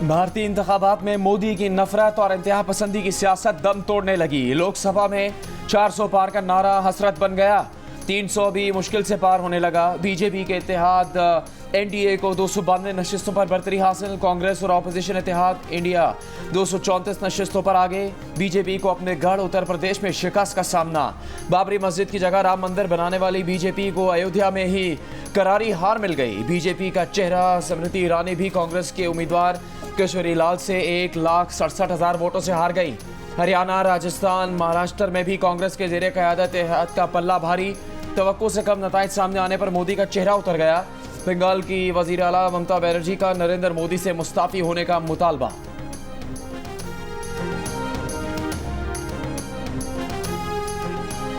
भारतीय इंतखाबात में मोदी की नफरत और इंतहा पसंदी की सियासत दम तोड़ने लगी। लोकसभा में 400 पार का नारा हसरत बन गया। 300 भी मुश्किल से पार होने लगा। बीजेपी के इत्तेहाद एनडीए को 292 नशिस्तों पर बरतरी हासिल। कांग्रेस और ऑपोजिशन इत्तेहाद इंडिया 234 नशिस्तों पर आगे। बीजेपी को अपने गढ़ उत्तर प्रदेश में शिकस्त का सामना। बाबरी मस्जिद की जगह राम मंदिर बनाने वाली बीजेपी को अयोध्या में ही करारी हार मिल गई। बीजेपी का चेहरा स्मृति ईरानी भी कांग्रेस के उम्मीदवार केशरी लाल से 1,67,000 वोटों से हार गई। हरियाणा, राजस्थान, महाराष्ट्र में भी कांग्रेस के जेरे क़यादत इत्तेहाद का पल्ला भारी। तवक्को से कम नताइज सामने आने पर मोदी का चेहरा उतर गया। बंगाल की वजीर आला ममता बनर्जी का नरेंद्र मोदी से मुस्ताफी होने का मुतालबा।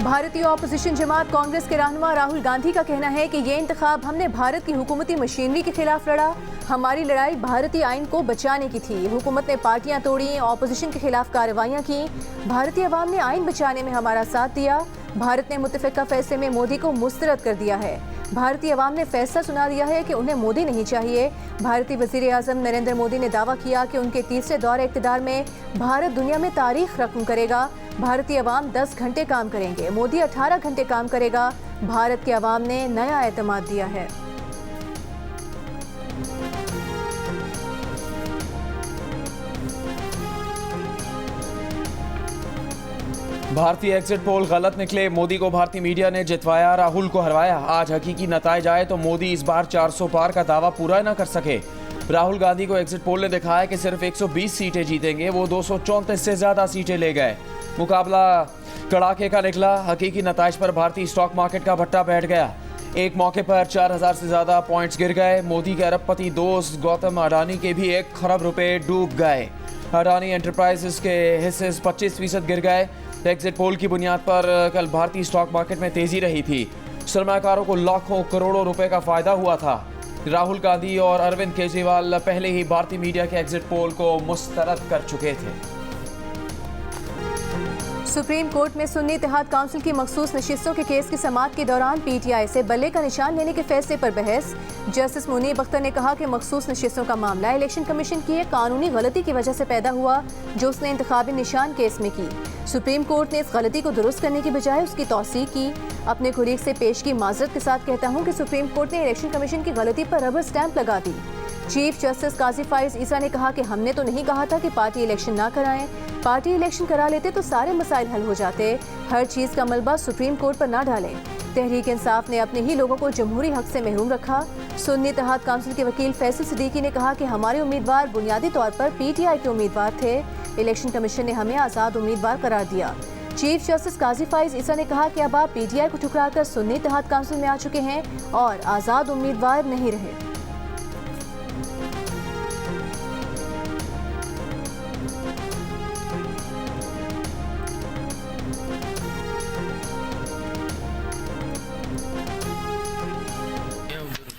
भारतीय ऑपोजिशन जमात कांग्रेस के रहनुमा राहुल गांधी का कहना है कि ये इंतखाब हमने भारत की हुकूमती मशीनरी के खिलाफ लड़ा। हमारी लड़ाई भारतीय आइन को बचाने की थी। हुकूमत ने पार्टियां तोड़ी, ऑपोजिशन के खिलाफ कार्रवाइयां की। भारतीय अवाम ने आइन बचाने में हमारा साथ दिया। भारत ने मुत्तफिका फैसले में मोदी को मुस्तरद कर दिया है। भारतीय अवाम ने फैसला सुना दिया है कि उन्हें मोदी नहीं चाहिए। भारतीय वज़ीर आज़म नरेंद्र मोदी ने दावा किया कि उनके तीसरे दौरे इक़्तिदार में भारत दुनिया में तारीख रकम करेगा। भारतीय अवाम 10 घंटे काम करेंगे, मोदी 18 घंटे काम करेगा। भारत के अवाम ने नया एतमाद दिया है। भारतीय एग्जिट पोल गलत निकले। मोदी को भारतीय मीडिया ने जितवाया, राहुल को हरवाया। आज हकीकी नताइज आए तो मोदी इस बार 400 पार का दावा पूरा न कर सके। राहुल गांधी को एग्जिट पोल ने दिखाया कि सिर्फ 120 सीटें जीतेंगे, वो 234 से ज्यादा सीटें ले गए। मुकाबला कड़ाके का निकला। हकीकी नताइज पर भारतीय स्टॉक मार्केट का भट्टा बैठ गया। एक मौके पर 4,000 से ज्यादा पॉइंट्स गिर गए। मोदी के अरबपति दोस्त गौतम अडानी के भी 1 खरब रुपए डूब गए। अडानी एंटरप्राइजेस के हिस्से 25% गिर गए। एग्जिट पोल की बुनियाद पर कल भारतीय स्टॉक मार्केट में तेजी रही थी। सरमाकारों को लाखों करोड़ों रुपए का फायदा हुआ था। राहुल गांधी और अरविंद केजरीवाल पहले ही भारतीय मीडिया के एग्जिट पोल को मुस्तरद कर चुके थे। सुप्रीम कोर्ट में सुन्नी इत्तेहाद काउंसिल की मखसूस नशिस्तों के केस की समाअत के दौरान पीटीआई से बल्ले का निशान लेने के फैसले पर बहस। जस्टिस मुनीब अख्तर ने कहा कि मखसूस नशिस्तों का मामला इलेक्शन कमीशन की एक कानूनी गलती की वजह से पैदा हुआ जो उसने इंतखाबी निशान केस में की। सुप्रीम कोर्ट ने इस गलती को दुरुस्त करने की बजाय उसकी तौसीक की। अपने कुलीग से पेश की माजरत के साथ कहता हूँ कि सुप्रीम कोर्ट ने इलेक्शन कमीशन की गलती पर रबर स्टैंप लगा दी। चीफ जस्टिस काजी फाइज ईसा ने कहा कि हमने तो नहीं कहा था कि पार्टी इलेक्शन ना कराएं। पार्टी इलेक्शन करा लेते तो सारे मसाइल हल हो जाते। हर चीज़ का मलबा सुप्रीम कोर्ट पर ना डालें। तहरीक इंसाफ ने अपने ही लोगों को जमहूरी हक से महरूम रखा। सुन्नी इत्तेहाद काउंसिल के वकील फैसल सिद्दीकी ने कहा कि हमारे उम्मीदवार बुनियादी तौर पर पीटीआई के उम्मीदवार थे। इलेक्शन कमीशन ने हमें आज़ाद उम्मीदवार करार दिया। चीफ जस्टिस काजी फाइज ईसा ने कहा कि अब आप पीटीआई को ठुकराकर सुन्नी इत्तेहाद काउंसिल में आ चुके हैं और आज़ाद उम्मीदवार नहीं रहे।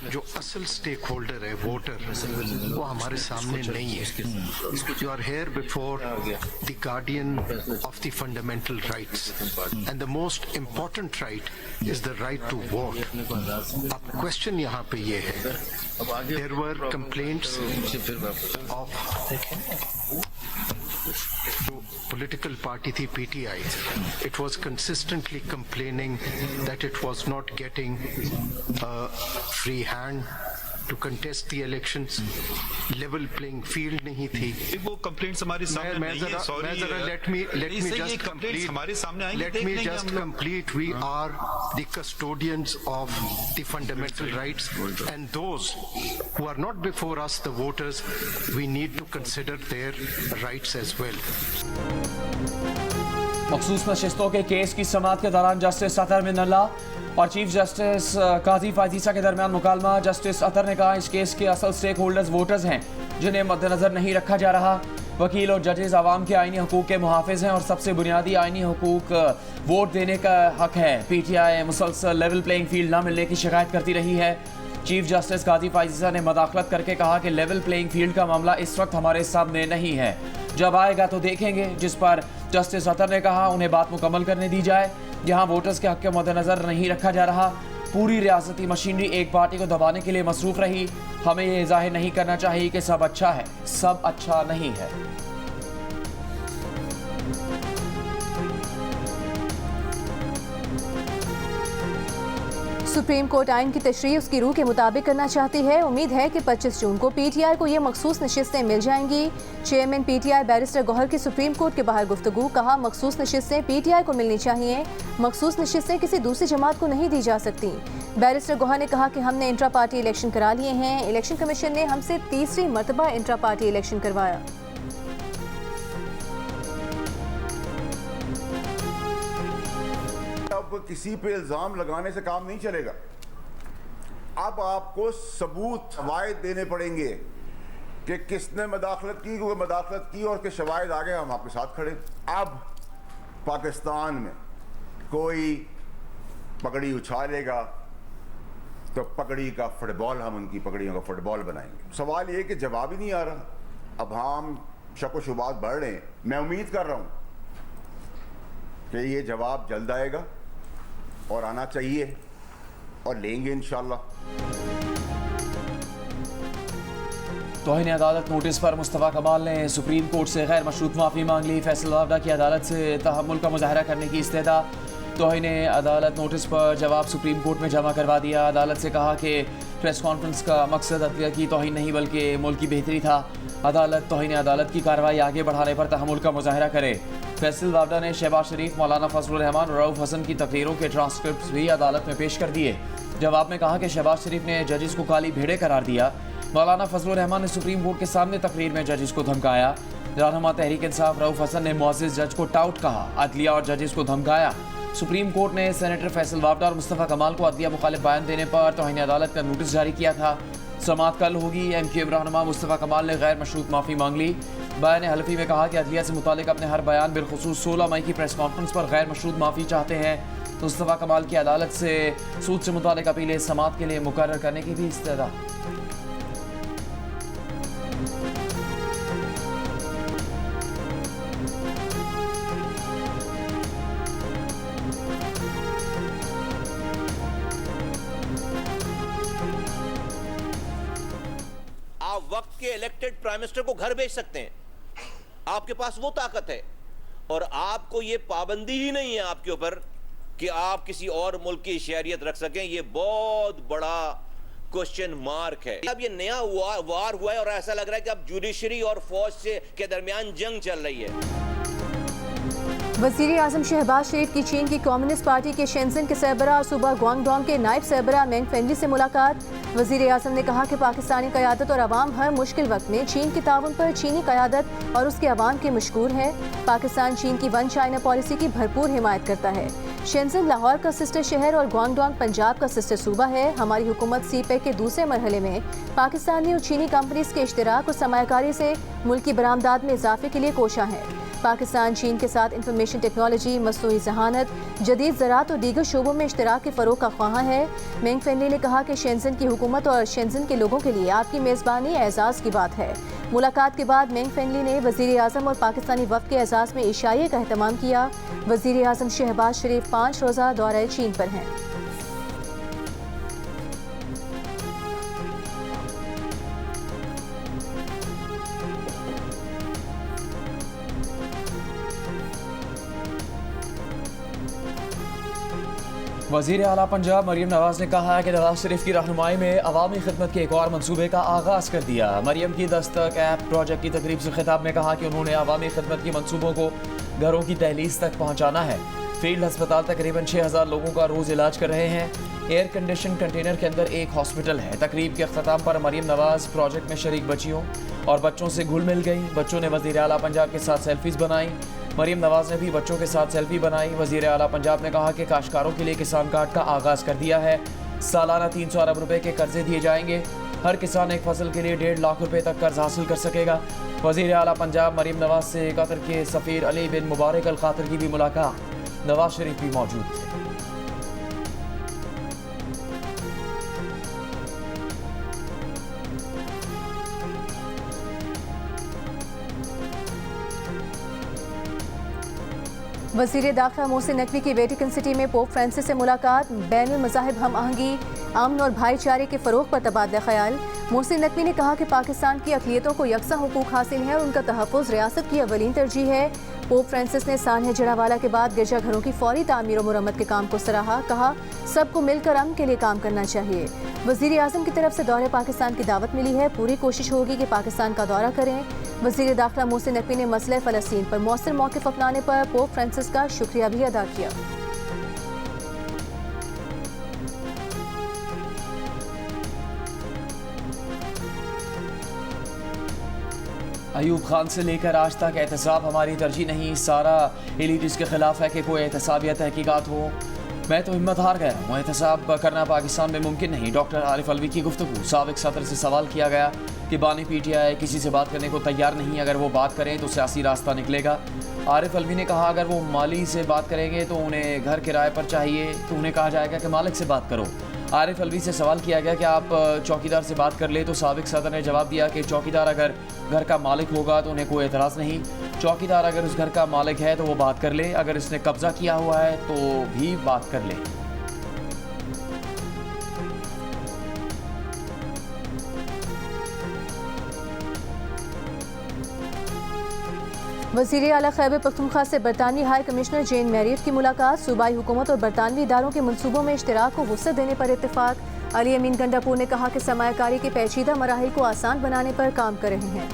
जो असल स्टेक होल्डर है, वोटर, वो हमारे सामने नहीं है। You are here before the guardian of the fundamental rights and the most important right is the right to vote. अब क्वेश्चन यहाँ पे ये है, there were complaints of political party थी PTI, it was consistently complaining that it was not getting a free hand to contest the elections, level playing field नहीं थी। वो complaints हमारे सामने नहीं है, sorry, let me just complete हमारे सामने आएंगे, let me just complete। We are the custodians of the fundamental rights and those who are not before us, the voters, we need to consider their rights as well। मखसूस नशिस्तों के case की समाअत के दौरान justice अतर मिनल्ला और chief justice काजी फाइज ईसा के दरमियान मुकालमा। Justice अतर ने कहा इस केस के असल स्टेक होल्डर्स वोटर्स हैं जिन्हें मद्देनजर नहीं रखा जा रहा। वकील और जजेस आवाम के आईनी हकूक के मुहाफिज हैं और सबसे बुनियादी आईनी हकूक वोट देने का हक है। पीटीआई मुसलसल लेवल प्लेइंग फील्ड न मिलने की शिकायत करती रही है। चीफ जस्टिस काजी फाइज ईसा ने मदाखलत करके कहा कि लेवल प्लेइंग फील्ड का मामला इस वक्त हमारे सामने नहीं है, जब आएगा तो देखेंगे। जिस पर जस्टिस अतर ने कहा उन्हें बात मुकम्मल करने दी जाए। यहाँ वोटर्स के हक के मद्देनजर नहीं रखा जा रहा। पूरी रियासती मशीनरी एक पार्टी को दबाने के लिए मसरूफ रही। हमें ये जाहिर नहीं करना चाहिए कि सब अच्छा है, सब अच्छा नहीं है। सुप्रीम कोर्ट आइन की तशरीह उसकी रूह के मुताबिक करना चाहती है। उम्मीद है कि 25 जून को पीटीआई को ये मखसूस नशिस्तें मिल जाएंगी। चेयरमैन पीटीआई बैरिस्टर गौहर की सुप्रीम कोर्ट के बाहर गुफ्तगू, कहा मखसूस नशिस्तें पीटीआई को मिलनी चाहिए, मखसूस नशिस्तें किसी दूसरी जमात को नहीं दी जा सकती। बैरिस्टर गौहर ने कहा कि हमने इंट्रा पार्टी इलेक्शन करा लिए हैं, इलेक्शन कमीशन ने हमसे तीसरी मरतबा इंट्रा पार्टी इलेक्शन करवाया। अब किसी पे इल्जाम लगाने से काम नहीं चलेगा। अब आपको सबूत शवाहिद देने पड़ेंगे कि किसने मदाखलत की, क्योंकि मदाखलत की और के शवाहिद आ गए, हम आपके साथ खड़े। अब पाकिस्तान में कोई पगड़ी उछालेगा तो पगड़ी का फुटबॉल, हम उनकी पगड़ियों का फुटबॉल बनाएंगे। सवाल ये कि जवाब ही नहीं आ रहा। अब हम शक व शुबात बढ़ रहे हैं। मैं उम्मीद कर रहा हूं कि ये जवाब जल्द आएगा और आना चाहिए और लेंगे इंशाल्लाह। तौहीन अदालत नोटिस पर मुस्तफ़ा कमाल ने सुप्रीम कोर्ट से गैर मशरूत माफ़ी मांग ली। फैसल वावडा की अदालत से तहम्मुल का मुजाहरा करने की इस्तेदा। तौहीन अदालत नोटिस पर जवाब सुप्रीम कोर्ट में जमा करवा दिया। अदालत से कहा कि प्रेस कॉन्फ्रेंस का मकसद अदलिया की तौहीन नहीं बल्कि मुल्क की बेहतरी था। अदालत तौहीन अदालत की कार्रवाई आगे बढ़ाने पर तहम्मुल का मुजाहरा करे। फैसल वावडा ने शहबाज शरीफ, मौलाना फजलुर रहमान और रऊफ हसन की तकरीरों के ट्रांसक्रिप्ट्स भी अदालत में पेश कर दिए। जवाब में कहा कि शहबाज शरीफ ने जजिस को काली भेड़े करार दिया। मौलाना फजलुर रहमान ने सुप्रीम कोर्ट के सामने तकरीर में जजिस को धमकाया। रहनुमा तहरीक इंसाफ रऊफ हसन ने मुअज़्ज़िज़ जज को टाउट कहा। अदलिया और जजिस को धमकाया। सुप्रीम कोर्ट ने सेनेटर फैसल वावडा और मुस्तफ़ा कमाल को अदलिया मुखालिफ बयान देने पर तौहीन अदालत का नोटिस जारी किया था। समाअत कल होगी। एमक्यूएम रहनुमा मुस्तफ़ा कमाल ने गैर मशरूत माफ़ी मांग ली। बयान हलफी में कहा कि अदलिया से मुतालिक अपने हर बयान बिलखुसूस 16 मई की प्रेस कॉन्फ्रेंस पर गैर मशरूत माफ़ी चाहते हैं। मुस्तफ़ा कमाल की अदालत से सूद से मुतालिक अपीलें समाअत के लिए मुकर्रर करने की भी इस्तेदा। आप वक्त के इलेक्टेड प्राइम मिनिस्टर को घर भेज सकते हैं, आपके पास वो ताकत है, और आपको ये पाबंदी ही नहीं है आपके ऊपर कि आप किसी और मुल्क की शहरियत रख सकें। ये बहुत बड़ा क्वेश्चन मार्क है। अब ये नया वार हुआ है और ऐसा लग रहा है कि अब जुडिशरी और फौज के दरमियान जंग चल रही है। वज़ीर आज़म शहबाज शरीफ की चीन की कम्युनिस्ट पार्टी के शेंजन के सरबराह और सूबा ग्वांगडोंग के नायब सरबराह मेंग फेंगली से मुलाकात। वज़ीर आज़म ने कहा कि पाकिस्तानी क़यादत और अवाम हर मुश्किल वक्त में चीन के ताउन पर चीनी क़यादत और उसके अवाम के मशकूर है। पाकिस्तान चीन की वन चाइना पॉलिसी की भरपूर हिमायत करता है। शेंजन लाहौर का सिस्टर शहर और ग्वांगडोंग पंजाब का सिस्टर सूबा है। हमारी हुकूमत सीपेक के दूसरे मरहले में पाकिस्तानी और चीनी कंपनीज के इश्तराक और सरमायाकारी से मुल्की बरामदात में इजाफे के लिए कोशा है। पाकिस्तान चीन के साथ इंफॉर्मेशन टेक्नोलॉजी, मसनूई ज़हानत, जदीद ज़राअत और दीगर शोबों में इश्तराक के फ़रोग़ का ख्वाह है। मेंग फेंगली ने कहा कि शेंजन की हुकूमत और शेंजन के लोगों के लिए आपकी मेज़बानी एजाज़ की बात है। मुलाकात के बाद मेंग फेंगली ने वज़ीर आज़म और पाकिस्तानी वफ़द के एजाज़ में इशाइये का एहतमाम किया। वज़ीर आज़म शहबाज शरीफ 5 रोज़ा दौरे चीन पर हैं। वज़ीर आला पंजाब मरियम नवाज ने कहा है कि नवाज शरीफ की रहनुमाई में अवामी खिदमत के एक और मनसूबे का आगाज़ कर दिया। मरियम की दस्तक ऐप प्रोजेक्ट की तकरीब से खिताब में कहा कि उन्होंने अवामी खिदमत के मनसूबों को घरों की दहलीज तक पहुँचाना है। फील्ड अस्पताल तकरीबन 6000 लोगों का रोज़ इलाज कर रहे हैं। एयर कंडीशन कंटेनर के अंदर एक हॉस्पिटल है। तकरीब के अख्ताम पर मरियम नवाज प्रोजेक्ट में शरीक बच्चियों और बच्चों से घुल मिल गई। बच्चों ने वज़ीर आला पंजाब के साथ सेल्फीज़ बनाई। मरियम नवाज ने भी बच्चों के साथ सेल्फी बनाई। वज़ीर आला पंजाब ने कहा कि काश्तकारों के लिए किसान कार्ड का आगाज़ कर दिया है। सालाना 300 अरब रुपए के कर्जे दिए जाएंगे। हर किसान एक फसल के लिए 1.5 लाख रुपए तक कर्ज हासिल कर सकेगा। वज़ीर आला पंजाब मरियम नवाज से कतर के सफ़ीर अली बिन मुबारक अल खातिर की भी मुलाकात। नवाज शरीफ भी मौजूद थे। वज़ीर दाखिला मोहसिन नकवी की वेटिकन सिटी में पोप फ्रांसिस से मुलाकात। बैनुल मज़ाहिब हम आहंगी, अमन और भाईचारे के फ़रोग़ पर तबादला ख्याल। मोहसिन नकवी ने कहा कि पाकिस्तान की अक़लियतों को यकसा हुकूक हासिल है और उनका तहफ़्फ़ुज़ रियासत की अवलीन तरजीह है। पोप फ्रांसिस ने सानह जड़ावाला के बाद गिरजाघरों की फौरी तामीर और मुरम्मत के काम को सराहा। कहा सबको मिलकर अमन के लिए काम करना चाहिए। वज़ीर आज़म की तरफ से दौरे पाकिस्तान की दावत मिली है, पूरी कोशिश होगी कि पाकिस्तान का दौरा करें। वज़ीर दाखिला मोहसिन नकवी ने मसले फ़लस्तीन पर मौसर मौक़िफ़ अपनाने पर पोप फ्रांसिस का शुक्रिया भी अदा किया। अयूब खान से लेकर आज तक एहतसाब हमारी तरजीह नहीं। सारा एलीट इसके खिलाफ है कि कोई एहतसाब या तहकीकात हो। मैं तो हिम्मत हार गया हूँ, एहतसाब करना पाकिस्तान में मुमकिन नहीं। डॉक्टर आरिफ अलवी की गुफ्तगू। साबिक सदर से सवाल किया गया कि बानी PTI किसी से बात करने को तैयार नहीं, अगर वो बात करें तो सियासी रास्ता निकलेगा। आरिफ अलवी ने कहा अगर वो माली से बात करेंगे तो उन्हें घर किराए पर चाहिए, तो उन्हें कहा जाएगा कि मालिक से बात करो। आरिफ अलवी से सवाल किया गया कि आप चौकीदार से बात कर ले, तो साबिक सदर ने जवाब दिया कि चौकीदार अगर घर का मालिक होगा तो उन्हें कोई एतराज़ नहीं। चौकीदार अगर उस घर का मालिक है तो वो बात कर ले, अगर इसने कब्जा किया हुआ है तो भी बात कर ले। वज़ीर आला खैबर पख्तूनख्वा से बरतानवी हाई कमिश्नर जेन मैरियट की मुलाकात। सूबाई हुकूमत और बरतानवी इदारों के मनसूबों में इश्तराक को वुसअत देने पर इत्तेफाक। अली अमीन गंडापुर ने कहा कि सरमायाकारी के पेचीदा मराहिल को आसान बनाने पर काम कर रहे हैं।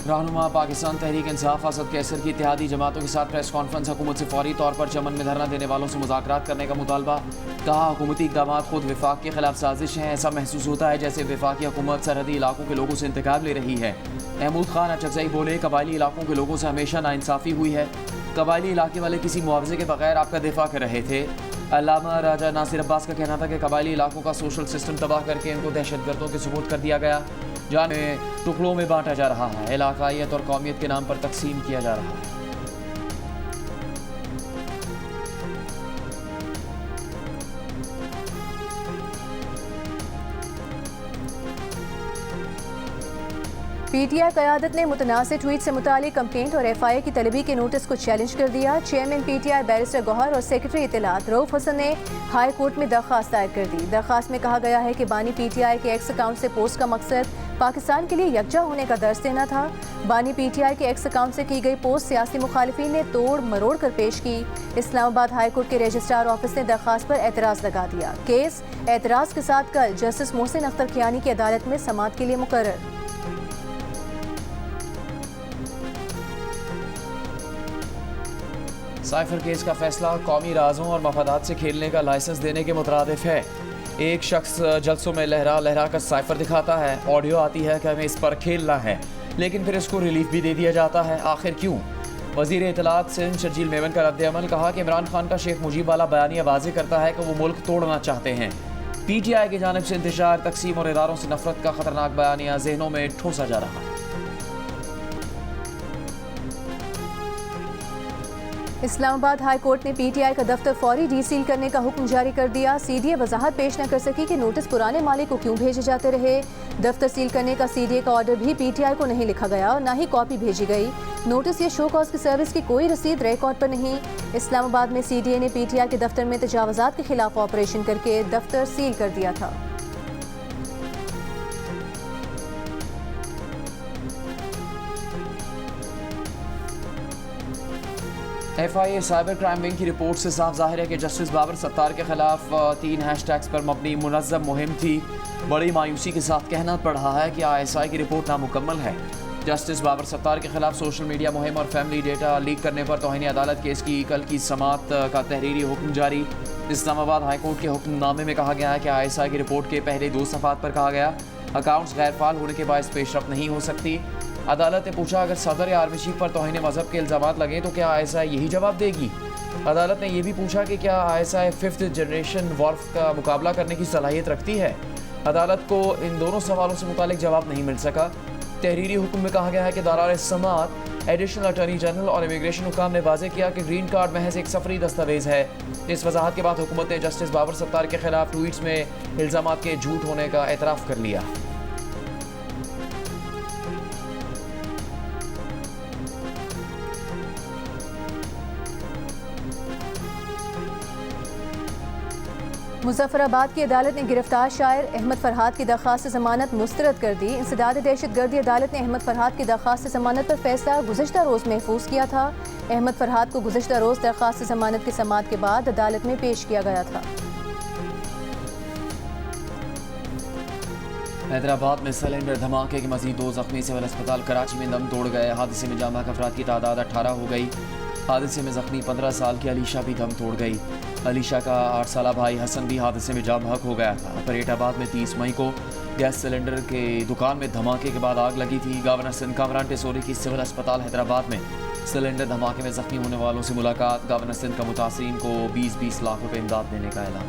रहनुमा पाकिस्तान तहरीक इंसाफ असद कैसर की इत्तेहादी जमातों के साथ प्रेस कॉन्फ्रेंस। हुकूमत से फौरी तौर पर चमन में धरना देने वालों से मुज़ाकरात करने का मुतालबा। कहा हुकूमती इक़दाम खुद विफाक के खिलाफ साजिश हैं। ऐसा महसूस होता है जैसे वफाकी हुकूमत सरहदी इलाकों के लोगों से इंतकाम ले रही है। महमूद खान अचकज़ई बोले कबायली इलाकों के लोगों से हमेशा नाइंसाफ़ी हुई है। कबायली इलाके वाले किसी मुआवजे के बगैर आपका दिफा कर रहे थे। अल्लामा राजा नासिर अब्बास का कहना था कि कबायली इलाकों का सोशल सिस्टम तबाह करके इनको दहशतगर्दों के सुपुर्द कर दिया गया, जाने टुकड़ों में बांटा जा रहा है, इलाकायत और कौमियत के नाम पर तकसीम किया जा रहा है। PTI क़यादत ने मुतनाज़िर ट्वीट से मुतालिक कंप्लेंट और FIA की तलबी के नोटिस को चैलेंज कर दिया। चेयरमैन PTI बैरिस्टर गौहर और सेक्रेटरी इत्तलात रऊफ हसन ने हाई कोर्ट में दरख्वास्त दायर कर दी। दरख्वास्त में कहा गया है कि बानी PTI के एक्स अकाउंट से पोस्ट का मकसद पाकिस्तान के लिए यकजा होने का दर्ज देना था। बानी PTI के एक्स अकाउंट से की गई पोस्ट सियासी मुखालिफिन ने तोड़ मरोड़ कर पेश की। इस्लामाबाद हाई कोर्ट के रजिस्ट्रार ऑफिस ने दरख्वास्त पर एतराज़ लगा दिया। केस एतराज़ के साथ कल जस्टिस मोहसिन अख्तर कियानी की अदालत में समाअत के लिए मुकर्रर। साइफर केस का फैसला कौमी राजों और मफादात से खेलने का लाइसेंस देने के मुतरादिफ है। एक शख्स जलसों में लहरा लहरा कर साइफर दिखाता है, ऑडियो आती है कि हमें इस पर खेलना है, लेकिन फिर इसको रिलीफ भी दे दिया जाता है। आखिर क्यों? वज़ीर इत्तलात सिंध शर्जील मेमन का रद्द-ए-अमल। कहा कि इमरान खान का शेख मुजीब वाला बयानिया वाज़ेह करता है कि वो मुल्क तोड़ना चाहते हैं। PTI की जानिब से इंतशार, तकसीम और इदारों से नफरत का खतरनाक बयानिया जहनों में ठोसा जा रहा है। इस्लामाबाद हाई कोर्ट ने PTI का दफ्तर फौरी डीसील करने का हुक्म जारी कर दिया। CDA वजाहत पेश न कर सकी कि नोटिस पुराने मालिक को क्यों भेजे जाते रहे। दफ्तर सील करने का CDA का ऑर्डर भी PTI को नहीं लिखा गया और न ही कॉपी भेजी गई। नोटिस या शो कॉज की सर्विस की कोई रसीद रिकॉर्ड पर नहीं। इस्लामाबाद में CDA ने PTI के दफ्तर में तजावुजात के खिलाफ ऑपरेशन करके दफ्तर सील कर दिया था। FIA साइबर क्राइम विंग की रिपोर्ट से साफ जाहिर है कि जस्टिस बाबर सत्तार के खिलाफ 3 हैशटैग्स पर मबनी मुनज़्ज़म मुहिम थी। बड़ी मायूसी के साथ कहना पड़ रहा है कि ISI की रिपोर्ट नामुकम्मल है। जस्टिस बाबर सत्तार के खिलाफ सोशल मीडिया मुहिम और फैमिली डेटा लीक करने पर तौहीन अदालत केस की कल की समाअत का तहरीरी हुक्म जारी। इस्लामाबाद हाई कोर्ट के हुक्मनामे में कहा गया है कि ISI की रिपोर्ट के पहले 2 सफ़ात पर कहा गया अकाउंट्स गैर फाल होने के बायस पेशरफ नहीं हो सकती। अदालत ने पूछा अगर सदर या आर्मी चीफ पर तौहीन मजहब के इल्ज़ामात लगें तो क्या ISI यही जवाब देगी। अदालत ने यह भी पूछा कि क्या ISI 5th जनरेशन वॉर्फ का मुकाबला करने की सलाहियत रखती है। अदालत को इन दोनों सवालों से मुतालिक जवाब नहीं मिल सका। तहरीरी हुक्म में कहा गया है कि दरार समाअत एडिशनल अटॉर्नी जनरल और इमिग्रेशन हुकाम ने वाज़ेह किया कि ग्रीन कार्ड महज एक सफरी दस्तावेज है। इस वजाहत के बाद हुकूमत ने जस्टिस बाबर सत्तार के खिलाफ ट्वीट्स में इल्ज़ामात के झूठ होने का एतराफ़ कर लिया। मुजफ्फराबाद की अदालत ने गिरफ्तार शायर अहमद फरहाद की दरख्वास्त जमानत मुस्तरद कर दी। इंसदाद दहशतगर्दी अदालत ने अहमद फरहाद की दरख्वास्त जमानत पर फैसला गुज़श्ता रोज़ महफूज किया था। अहमद फरहाद को गुज़श्ता रोज़ दरख्वास्त जमानत की समाअत के बाद अदालत में पेश किया गया था। हैदराबाद में सिलेंडर धमाके के मजीद 2 जख्मी सिविल अस्पताल कराची में दम तोड़ गए। हादसे में जाम अफराद की तादाद 18 हो गई। हादसे में जख्मी 15 साल की अलीशा भी दम तोड़ गई। अलीशा का 8 साला भाई हसन भी हादसे में जाम बहक हो गया था। परेटाबाद में 30 मई को गैस सिलेंडर के दुकान में धमाके के बाद आग लगी थी। गवर्नर सिंध कामरान टेसोरी की सिविल अस्पताल हैदराबाद में सिलेंडर धमाके में जख्मी होने वालों से मुलाकात। गवर्नर सिंध का मुतासरीन को 20-20 लाख रुपए इमदाद देने का ऐलान।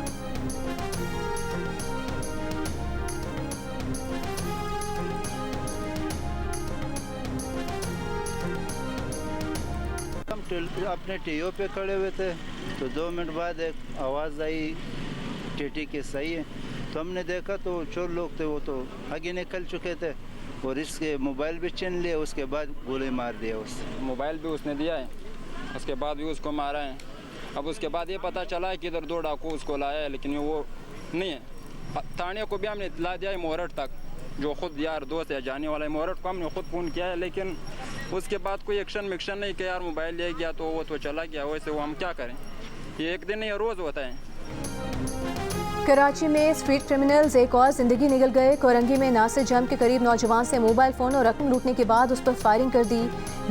अपने टीओ पे खड़े हुए थे तो 2 मिनट बाद एक आवाज़ आई टीटी की सही है, तो हमने देखा तो चोर लोग थे, वो तो आगे निकल चुके थे और इसके मोबाइल भी छीन लिया। उसके बाद गोली मार दिया। उससे मोबाइल भी उसने दिया है, उसके बाद भी उसको मारा है। अब उसके बाद ये पता चला है कि इधर 2 डाकू उसको लाया है, लेकिन वो नहीं है। थाने को भी हमने इतला दिया है, मोहरट तक, जो खुद यार दोस्त है जाने वाला है, मोहरट को हमने खुद फ़ोन किया है, लेकिन उसके बाद कोई एक्शन नहीं किया। यार मोबाइल ले गया तो वो तो चला गया, वैसे वो हम क्या करें, ये एक दिन या रोज़ होता है। कराची में स्ट्रीट क्रिमिनल्स एक और जिंदगी निगल गए। कोरंगी में नासिर जम के करीब नौजवान से मोबाइल फ़ोन और रकम लूटने के बाद उस पर फायरिंग कर दी।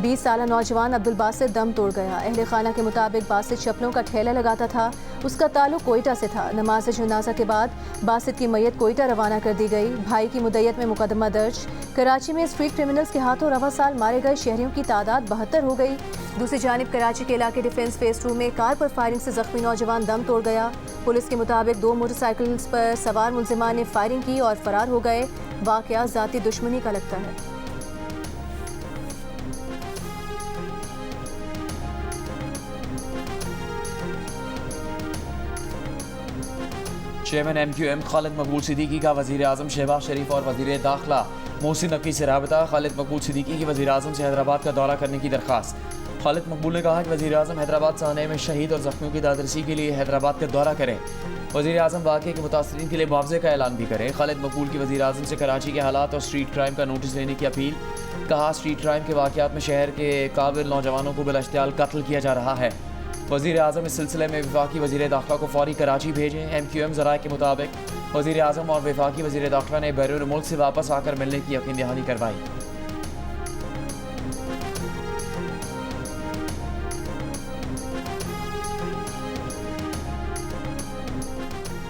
20 साला नौजवान अब्दुल बासित दम तोड़ गया। अहले खाना के मुताबिक बासित चप्पलों का ठेला लगाता था। उसका ताल्लुक कोयटा से था। नमाज जनाजा के बाद बासित की मैयत कोयटा रवाना कर दी गई। भाई की मुद्दत में मुकदमा दर्ज। कराची में स्ट्रीट क्रिमिनल्स के हाथों रवा साल मारे गए शहरियों की तादाद 72 हो गई। दूसरी जानिब कराची के इलाके डिफेंस फेस 2 में कार पर फायरिंग से जख्मी नौजवान दम तोड़ गया। पुलिस के मुताबिक 2 मोटरसाइकिल्स पर सवार मुलजिमान ने फायरिंग की और फरार हो गए। वाकया ज़ाती दुश्मनी का लगता है। चेयरमैन MQM खालिद मकबूल सिद्दीकी का वज़ीर आज़म शहबाज शरीफ और वज़ीर दाखिला मोहसिन नकवी से राबता। खालिद मकबूल सिद्दीकी की वज़ीर आज़म से हैदराबाद का दौरा करने की दरख्वास्त। खालिद मकबूल ने कहा कि वज़ीर आज़म हैदराबाद साने में शहीद और ज़ख्मियों की दादरसी के लिए हैदराबाद का दौरा करें। वज़ीर आज़म वाक़े के मुतासरीन के लिए मुआवजे का ऐलान भी करें। खालिद मकबूल की वज़ीर आज़म से कराची के हालात और स्ट्रीट क्राइम का नोटिस लेने की अपील। कहा स्ट्रीट क्राइम के वाक़यात में शहर के काबिल नौजवानों को बिलाश्तियाल कत्ल किया जा रहा है। वज़ीर आज़म इस सिलसिले में वफाकी वज़ीर दाखिला को फौरी कराची भेजें। MQM ज़राए के मुताबिक वज़ीर आज़म और वफाकी वज़ीर दाखिला ने बैरून मुल्क से वापस आकर मिलने की यकीन दहानी करवाई।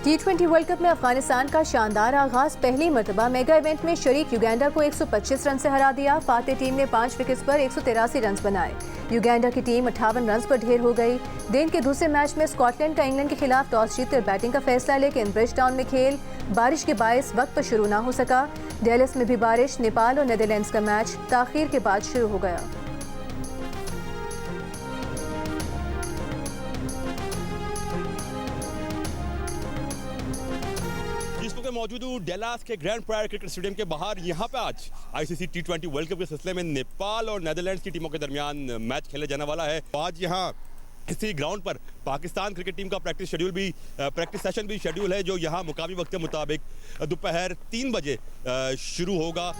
T20 वर्ल्ड कप में अफगानिस्तान का शानदार आगाज। पहली मरतबा मेगा इवेंट में शरीक युगांडा को 125 रन से हरा दिया। फातेह टीम ने 5 विकेट्स पर 183 रन बनाए। युगांडा की टीम 58 रन पर ढेर हो गई। दिन के दूसरे मैच में स्कॉटलैंड का इंग्लैंड के खिलाफ टॉस जीतकर बैटिंग का फैसला, लेकिन ब्रिज टाउन में खेल बारिश के बायस वक्त पर शुरू ना हो सका। डेलस में भी बारिश। नेपाल और नीदरलैंड्स का मैच ताखीर के बाद शुरू हो गया। मौजूद हूँ डेलास के ग्रैंड प्रायर क्रिकेट स्टेडियम के बाहर। यहाँ पे आज ICC T20 वर्ल्ड कप के सिलसिले में नेपाल और नीदरलैंड्स की टीमों के दरमियान मैच खेले जाने वाला है। आज यहाँ इसी ग्राउंड पर पाकिस्तान क्रिकेट टीम का प्रैक्टिस सेशन भी शेड्यूल है, जो यहाँ मुकामी वक्त के मुताबिक दोपहर 3 बजे शुरू होगा।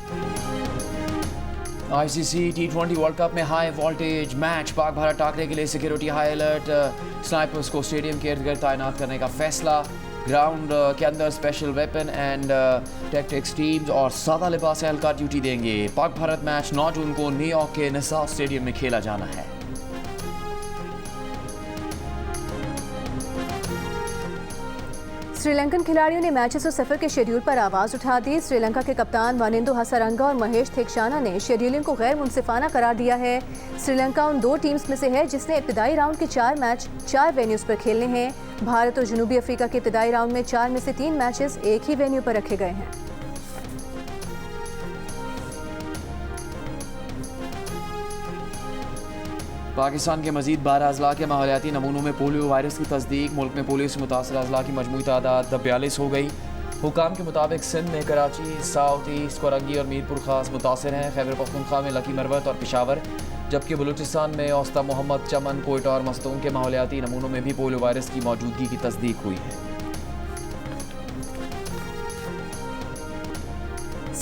ICC T20 वर्ल्ड कप में high voltage match. Pak Bharat Thakare के लिए सिक्योरिटी हाई अलर्ट। स्नाइपर्स को स्टेडियम के इर्द गिर्द तैनात करने का फैसला। ग्राउंड के अंदर special weapon and tactics teams और सादा लिबास एहलकार ड्यूटी देंगे। पाक भारत मैच 9 जून को न्यूयॉर्क के निसार स्टेडियम में खेला जाना है। श्रीलंकन खिलाड़ियों ने मैचेस और सफर के शेड्यूल पर आवाज़ उठा दी। श्रीलंका के कप्तान वानिंदो हसारंगा और महेश थेक्शाना ने शेड्यूलिंग को गैर मुनसिफाना करार दिया है। श्रीलंका उन 2 टीम्स में से है जिसने इब्तिदाई राउंड के 4 मैच 4 वेन्यूज पर खेलने हैं। भारत और जनूबी अफ्रीका के इब्तिदाई राउंड में 4 में से 3 मैचेस एक ही वेन्यू पर रखे गए हैं। पाकिस्तान के मजीद 12 अजला के माहौलियाती नमूनों में पोलियो वायरस की तस्दीक। मुल्क में पोलियो से मुतासर अजला की मजमूई तादाद 42 हो गई। हुकाम के मुताबिक सिंध में कराची, साउथ ईस्ट, कोरंगी और मीरपुर खास मुतासर हैं। खैबर पख्तूनख्वा में लकी मरवत और पेशावर, जबकि बलूचिस्तान में औस्ता मोहम्मद, चमन, कोयटा और मस्तूंग के माहौलियाती नमूनों में भी पोलियो वायरस की मौजूदगी की तस्दीक हुई है।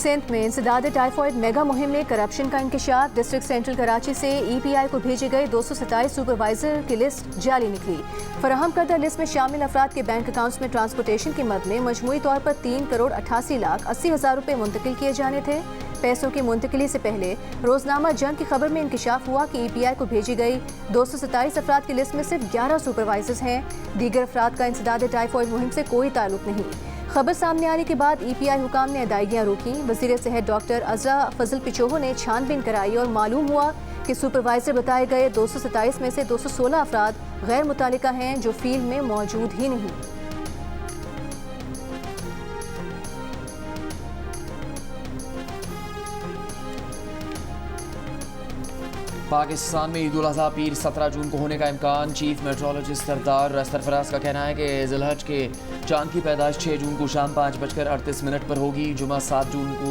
सिंध में इंसदाद टाइफॉइड मेगा मुहिम में करप्शन का इंकशाफ। डिस्ट्रिक्ट सेंट्रल कराची से EPI को भेजे गए 227 सुपरवाइजर की लिस्ट जाली निकली। फराहम करदा लिस्ट में शामिल अफराद के बैंक अकाउंट्स में ट्रांसपोर्टेशन की मद में मजमूई तौर पर 3,88,80,000 रुपये मुंतकिल किए जाने थे। पैसों की मुंतकिली से पहले रोजनामा जंग की खबर में इंकशाफ हुआ कि EPI को भेजी गई 227 अफराद की लिस्ट में सिर्फ 11 सुपरवाइजर्स हैं। दीगर अफराद का इंसदाद टाइफॉइड मुहिम से कोई ताल्लुक नहीं। खबर सामने आने के बाद EPI हुकाम ने अदायगियाँ रोकी। वज़ीर सेहत डॉक्टर अज़रा फजल पिचोहो ने छानबीन कराई और मालूम हुआ कि सुपरवाइजर बताए गए 227 में से 216 अफराद गैर मुतालिका हैं जो फील्ड में मौजूद ही नहीं। पाकिस्तान में ईद उल अज़हा पीर 17 जून को होने का इम्कान। चीफ मेट्रोलॉजिस्ट सरदार सरफराज का कहना है कि ज़िलहज के चांद की पैदाइश 6 जून को शाम 5:38 पर होगी। जुमा 7 जून को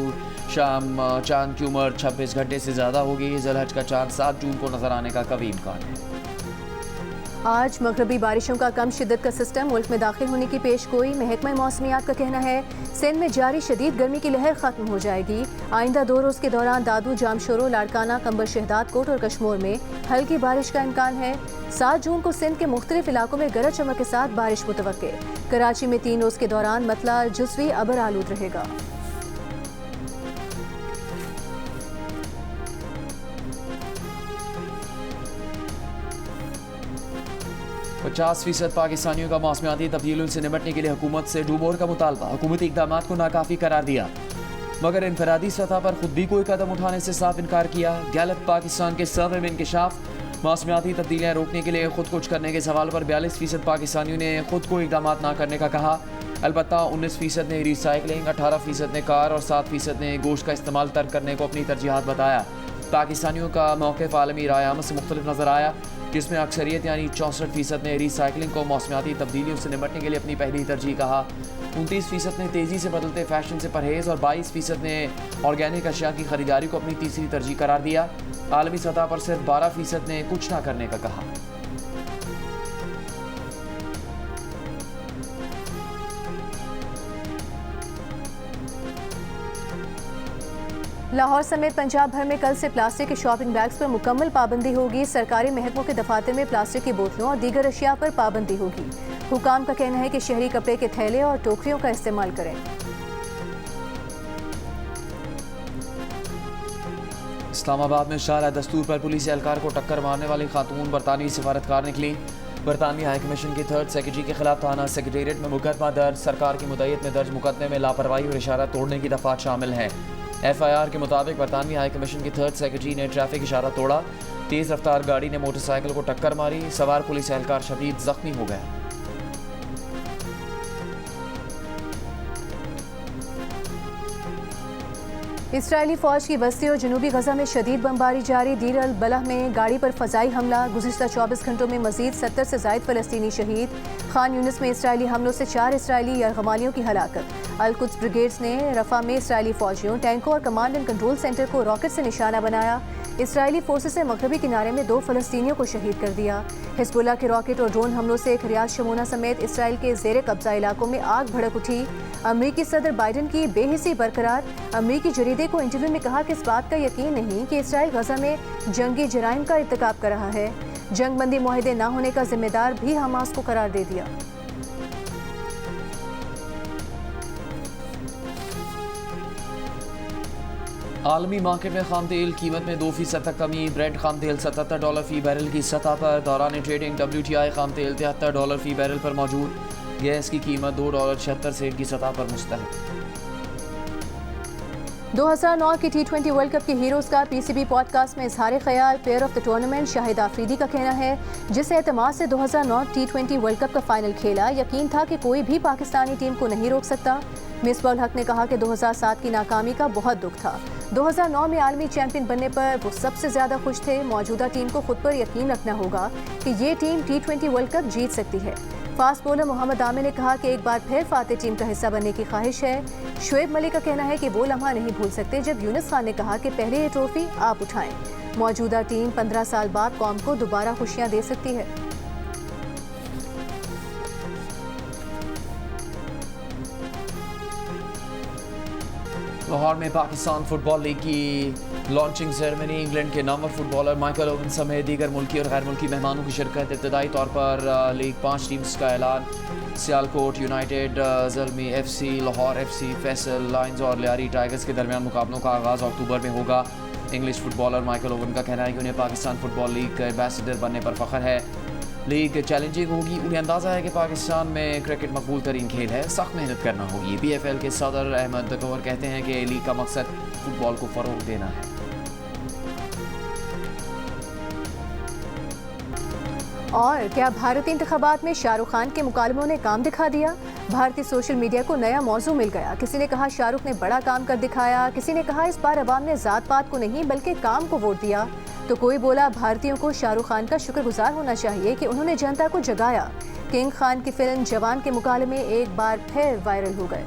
शाम चांद की उम्र 26 घंटे से ज़्यादा होगी। ज़िलहज का चांद 7 जून को नजर आने का कभी इम्कान है। आज मगरबी बारिशों का कम शिद्दत का सिस्टम मुल्क में दाखिल होने की पेशगोई। महकमा मौसमियात का कहना है सिंध में जारी शदीद गर्मी की लहर खत्म हो जाएगी। आइंदा 2 रोज़ के दौरान दादू, जामशोरो, लाड़काना, कंबर शहदाद कोट और कश्मीर में हल्की बारिश का इम्कान है। 7 जून को सिंध के मुख्तलिफ इलाकों में गरज चमक के साथ बारिश मुतवक्के। कराची में 3 रोज़ के दौरान मतला जुज़वी अबर आलूद रहेगा। 50% पाकिस्तानियों का मौसमियाती तब्दीलियों से निपटने के लिए हुकूमत से डूबोर का मुतालबा। हुकूमती इकदाम को नाकाफी करार दिया, मगर इनफरादी सतह पर खुद भी कोई कदम उठाने से साफ इनकार किया। गैलप पाकिस्तान के सर्वे में इंकशाफ। मौसमियाती तब्दीलियाँ रोकने के लिए खुद कुछ करने के सवाल पर 42% पाकिस्तानियों ने खुद को इकदाम ना करने का कहा। अलबत्ता 19% ने रिसाइकलिंग, 18% ने कार और 7% ने गोश्त का इस्तेमाल तर्क करने को अपनी तरजीहात बताया। पाकिस्तानियों का मौक़िफ़ आलमी राय-ए-आमत से मुख्तलिफ नज़र आया, जिसमें अक्सरियत यानी 64% ने रिसाइकलिंग को मौसमियाती तब्दीलियों से निपटने के लिए अपनी पहली तरजीह कहा। 29% ने तेज़ी से बदलते फैशन से परहेज़ और 22% ने ऑर्गेनिक अशिया की खरीदारी को अपनी तीसरी तरजीह करार दिया। आलमी सतह पर सिर्फ 12% ने कुछ ना करने का कहा। लाहौर समेत पंजाब भर में कल से प्लास्टिक के शॉपिंग बैग्स पर मुकम्मल पाबंदी होगी। सरकारी महकमों के दफातर में प्लास्टिक की बोतलों और दीगर अशिया पर पाबंदी होगी। हुकाम का कहना है कि शहरी कपड़े के थैले और टोकरियों का इस्तेमाल करें। इस्लामाबाद में शारा दस्तूर पर पुलिस एहलकार को टक्कर मारने वाली खातून बरतानवी सिफारतकार निकली। बरतानवी हाई कमीशन के 3rd सेक्रेटरी के खिलाफ थाना सेक्रेटेरिएट में मुकदमा दर्ज। सरकार की मुद्दत में दर्ज मुकदमे में लापरवाही और इशारा तोड़ने की दफात शामिल हैं। FIR के मुताबिक बरतानवी हाई कमीशन के 3rd सेक्रेटरी ने ट्रैफिक इशारा तोड़ा। तेज़ रफ्तार गाड़ी ने मोटरसाइकिल को टक्कर मारी। सवार पुलिस एहलकार शदीद जख्मी हो गया। इसराइली फौज की बस्ती और जनूबी गजा में शदीद बमबारी जारी। दीर अल बलह में गाड़ी पर फजाई हमला। गुज़िश्ता 24 घंटों में मजीद 70 से ज़ायद फ़लस्तीनी शहीद। खान यूनिस में इसराइली हमलों से 4 इसराइली यरगमालियों की हलाकत। अल-कुद्स ब्रिगेड्स ने रफा में इसराइली फौजियों, टैंकों और कमांड एंड कंट्रोल सेंटर को रॉकेट से निशाना बनाया। इसराइली फोर्सेस ने मगरबी किनारे में 2 फ़लस्तीनियों को शहीद कर दिया। हिजबुल्लाह के रॉकेट और ड्रोन हमलों से रियाद शमोना समेत इसराइल के ज़ेर कब्जा इलाकों में आग भड़क उठी। अमरीकी सदर बाइडन की बेहिसी बरकरार। अमरीकी जरीदे को इंटरव्यू में कहा कि इस बात का यकीन नहीं कि इसराइल गजा में जंगी जराइम का इर्तिकाब कर रहा है। जंग बंदी मुआहदे न होने का जिम्मेदार भी हमास को करार दे दिया। आलमी मार्केट में खाम तेल कीमत में 2% तक कमी। ब्रेंट खाम तेल $77 फी बैरल की सतह पर। दौरान ट्रेडिंग WTI खाम तेल $73 फी बैरल पर मौजूद। गैस की कीमत $2.76 की सतह पर मुस्तहक। 2009 की T20 वर्ल्ड कप के हीरोज़ का PCB पॉडकास्ट में इजहार ख्याल। Player of the tournament Shahid Afridi का कहना है, जिस एतमाद से 2009 T20 वर्ल्ड कप का फाइनल खेला, यकीन था कि कोई भी पाकिस्तानी टीम को नहीं रोक सकता। मिसबाह उल हक ने कहा कि 2007 की नाकामी का बहुत दुख था। 2009 में आलमी चैंपियन बनने पर वो सबसे ज़्यादा खुश थे। मौजूदा टीम को खुद पर यकीन रखना होगा कि ये टीम T20 वर्ल्ड कप जीत सकती है। फास्ट बॉलर मोहम्मद आमिर ने कहा कि एक बार फिर फातेह टीम का हिस्सा बनने की ख्वाहिश है। शुएब मलिक का कहना है कि वो लम्हा नहीं भूल सकते जब यूनुस खान ने कहा कि पहले ये ट्रॉफी आप उठाएं। मौजूदा टीम 15 साल बाद कौम को दोबारा खुशियां दे सकती है। लाहौर में पाकिस्तान फुटबॉल लीग की लॉन्चिंग सेरेमनी। इंग्लैंड के नामवर फुटबॉलर माइकल ओवन समेत दीगर मुल्की और गैर मुल्की मेहमानों की शिरकत। इब्तदाई तौर पर लीग 5 टीम्स का ऐलान। Sialkot United, Zalmi FC, Lahore FC, Faisal Lions और लियारी टाइगर्स के दरमियान मुकाबलों का आगाज़ अक्टूबर में होगा। इंग्लिश फुटबॉलर माइकल ओवन का कहना है कि उन्हें पाकिस्तान फुटबॉल लीग का एम्बेसडर बनने पर फ़ख्र है। लीग चैलेंजिंग होगी। उन्हें अंदाज़ा है कि पाकिस्तान में क्रिकेट मकबूल तरीन खेल है, सख्त मेहनत करना होगी। PFL के सदर अहमद कंवर कहते हैं कि लीग का मकसद फुटबॉल को फ़रोग देना है। और क्या भारतीय इंतखाबात में शाहरुख खान के मुकालमों ने काम दिखा दिया? भारतीय सोशल मीडिया को नया मौजू मिल गया। किसी ने कहा शाहरुख ने बड़ा काम कर दिखाया, किसी ने कहा इस बार अवाम ने जात पात को नहीं बल्कि काम को वोट दिया, तो कोई बोला भारतीयों को शाहरुख खान का शुक्रगुजार होना चाहिए कि उन्होंने जनता को जगाया। किंग खान की फिल्म जवान के मुकालमे एक बार फिर वायरल हो गए।